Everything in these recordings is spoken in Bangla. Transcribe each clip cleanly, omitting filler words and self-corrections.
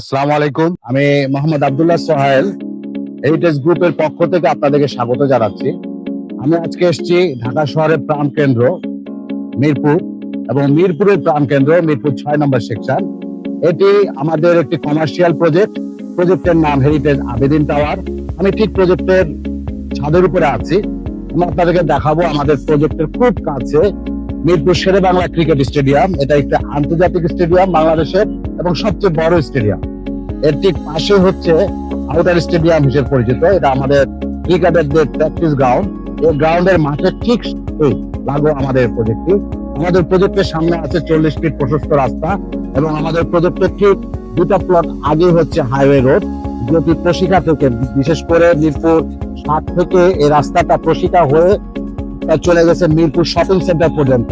আসসালামু আলাইকুম। আমি মোহাম্মদ আব্দুল্লাহ সোহাইল হেরিটেজ গ্রুপের পক্ষ থেকে আপনাদেরকে স্বাগত জানাচ্ছি। আমি আজকে এসেছি ঢাকা শহরের প্রাণকেন্দ্র মিরপুর এবং মিরপুরের প্রাণকেন্দ্র মিরপুর 6 নম্বর সেকশন। এটি আমাদের একটি কমার্শিয়াল প্রজেক্টের নাম হেরিটেজ আবেদিন টাওয়ার। আমি ঠিক প্রজেক্টের ছাদের উপরে আছি। আমি আপনাদেরকে দেখাবো আমাদের প্রজেক্টের খুব কাছে মিরপুর শেরে বাংলা ক্রিকেট স্টেডিয়াম। এটা একটা আন্তর্জাতিক স্টেডিয়াম বাংলাদেশের এবং সবচেয়ে বড় স্টেডিয়াম। এর ঠিক পাশে হচ্ছে আউটার স্টেডিয়াম হিসেবে পরিচিত। এটা আমাদের ক্রিকেটারদের প্র্যাকটিস গ্রাউন্ড। এই গ্রাউন্ডের মাঠের ঠিক লাগো আমাদের প্রজেক্টটি। আমাদের প্রজেক্টের সামনে আছে 40 ফিট প্রশস্ত রাস্তা এবং আমাদের প্রজেক্টের ঠিক দুটা প্লট আগে হচ্ছে হাইওয়ে রোড, যেটি প্রশিকা থেকে, বিশেষ করে মিরপুর 7 থেকে এই রাস্তাটা প্রশিকা হয়ে চলে গেছে মিরপুর শপিং সেন্টার পর্যন্ত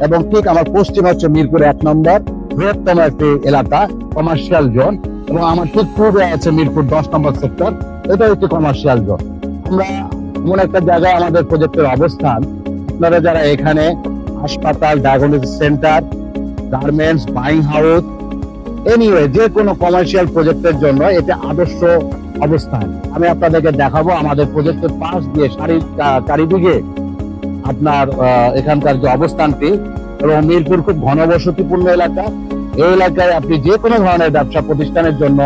এবং ঠিক আমার পশ্চিম হচ্ছে মিরপুর 1 নম্বর বৃহত্তম একটি এলাকা, কমার্শিয়াল জোন, এবং আমার ঠিক পূর্বে আছে মিরপুর 10 নম্বর সেক্টর। এটা একটি কমার্শিয়াল জোন। আমরা এমন একটা জায়গায় আমাদের প্রজেক্টের অবস্থান, আপনারা যারা এখানে হাসপাতাল, diagnostic centre, garments, buying house, anyway যে কোনো কমার্শিয়াল প্রজেক্টের জন্য এটা আদর্শ অবস্থান। আমি আপনাদেরকে দেখাবো আমাদের প্রজেক্টের পাশ দিয়ে চারিদিকে আপনার এখানকার যে অবস্থানটি, এবং মিরপুর খুব ঘনবসতিপূর্ণ এলাকা। এই এলাকায় আপনি যে কোনো ধরনের ব্যবসা প্রতিষ্ঠানের জন্য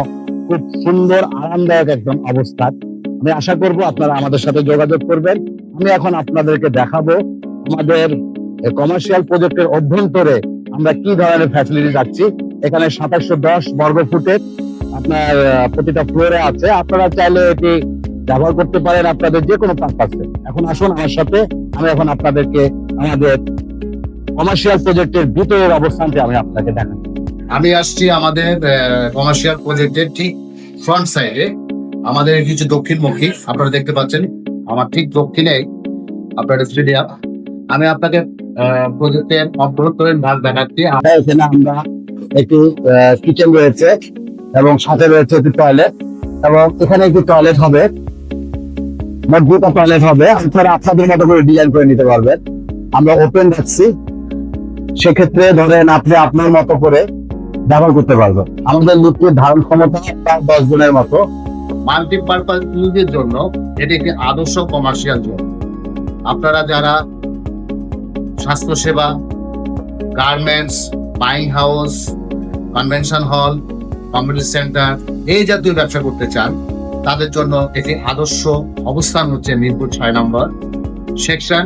খুব সুন্দর আরামদায়ক একদম অবস্থান। আমি আশা করব আপনারা আমাদের সাথে যোগাযোগ করবেন। আমি এখন আপনাদেরকে দেখাবো আমাদের কমার্শিয়াল প্রজেক্টের অভ্যন্তরে আমরা কি ধরনের ফ্যাসিলিটি রাখছি। এখানে 2710 বর্গ ফুটের আপনার প্রতিটা ফ্লোরে আছে। আপনারা চাইলে এটি ব্যবহার করতে পারেন আপনাদের যে কোনো পারপাসে। এখন আসুন আমার সাথে, আমি এখন আপনাদেরকে আমাদের কমার্শিয়াল প্রজেক্টের ভিতরের অবস্থানটি আমি আপনাকে দেখাবো। আমি আসছি আমাদের কমার্শিয়াল প্রজেক্টের ঠিক ফ্রন্ট সাইডে। আমাদের কিছু দক্ষিণমুখী আপনারা দেখতে পাচ্ছেন, আমার ঠিক দক্ষিণে আপনার স্টেডিয়াম। আমি আপনাকে প্রজেক্টের অভ্যন্তরীণ ভাগ দেখাচ্ছি। এখানে আমরা একটি কিচেন রয়েছে এবং সাথে রয়েছে একটি টয়লেট, এবং এখানে একটি টয়লেট হবে, মোট দুটো টয়লেট হবে। আপনারা আপনাদের মতো করে ডিজাইন করে নিতে পারবেন। আমরা ওপেন রাখছি, সেক্ষেত্রে ধরেন আপনি আপনার মতো করে ব্যবহার করতে পারবেন। আমাদের লিফটের ধারণ ক্ষমতা প্রায় 10 জনের মতো। মাল্টিপারপাস ইউজের জন্য এটি একটি আদর্শ কমার্শিয়াল জোন। আপনারা যারা স্বাস্থ্যসেবা, garments, buying house, convention hall, community centre, এই জাতীয় ব্যবসা করতে চান, তাদের জন্য এটি আদর্শ অবস্থান হচ্ছে Mirpur 6 number section,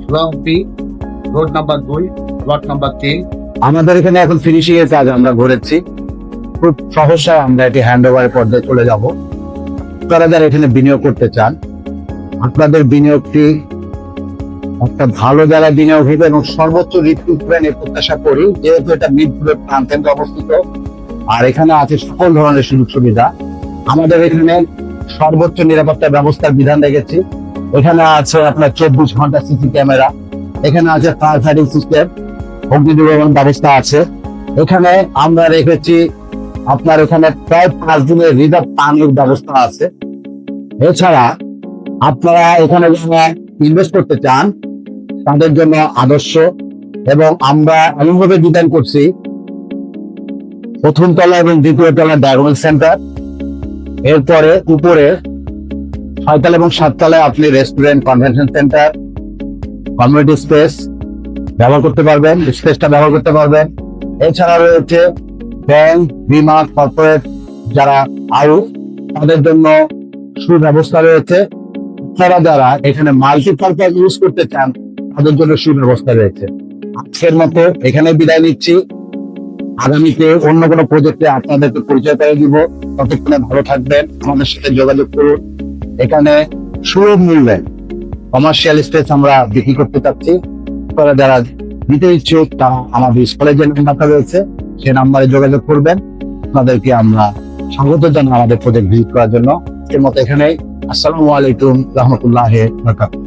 block B, road number 2, plot number 3। আমাদের এখানে এখন ফিনিশিং এর কাজ আমরা ঘুরেছি, খুব সহসায় আমরা এটি হ্যান্ড ওভারের পর্যায়ে চলে যাব। আপনারা যারা এখানে বিনিয়োগ করতে চান, আপনাদের বিনিয়োগটি একটা ভালো জায়গায় বিনিয়োগ হবে এবং সর্বোচ্চ রিটার্ন প্রত্যাশা করি, যেহেতু এটা মিরপুরের প্রাণকেন্দ্রে অবস্থিত আর এখানে আছে সকল ধরনের সুযোগ সুবিধা। আমাদের এখানে সর্বোচ্চ নিরাপত্তা ব্যবস্থার বিধান রেখেছি। এখানে আছে আপনার 24 ঘন্টা সিসি ক্যামেরা, এখানে আছে ফায়ার ফাইটিং সিস্টেম, অগ্নি নির্বাপন ব্যবস্থা আছে। এখানে আমরা রেখেছি আপনার এখানে প্রায় 5 দিনের রিজার্ভ পানির ব্যবস্থা আছে। এছাড়া আপনারা এখানে যারা ইনভেস্ট করতে চান তাদের জন্য আদর্শ, এবং আমরা এমনভাবে ডিজাইন করছি, প্রথম তলা এবং দ্বিতীয় তলা ডায়াগনস্টিক সেন্টার, এরপরে উপরে 6 তলা এবং 7 তলায় আপনি restaurant, convention centre, community space ব্যবহার করতে পারবেন, স্পেসটা ব্যবহার করতে পারবেন। এছাড়া রয়েছে ব্যাংক, বিমা, কর্পোরেট যারা আরো, তাদের জন্য সুব্যবস্থা রয়েছে। আপনারা যারা এখানে মাল্টিপারপাস ইউজ করতে চান তাদের জন্য সুব্যবস্থা রয়েছে। আজকের মতো এখানে বিদায় নিচ্ছি। আগামীতে অন্য কোনো প্রজেক্টে আপনাদেরকে পরিচয় করে দিব। ততক্ষণে ভালো থাকবেন, আমাদের সাথে যোগাযোগ করুন। এখানে সুলভ মূল্যে কমার্শিয়াল স্পেস আমরা বিক্রি করতে চাচ্ছি। আপনারা যারা নিতে ইচ্ছুক তারা আমাদের স্কুলের যে নাম্বারটা রয়েছে সে নাম্বারে যোগাযোগ করবেন। আপনাদেরকে আমরা স্বাগত জানাই আমাদের প্রজেক্ট ভিজিট করার জন্য। এর মতো এখানে আসসালামু আলাইকুম রহমতুল্লাহ বারাকাতুহু।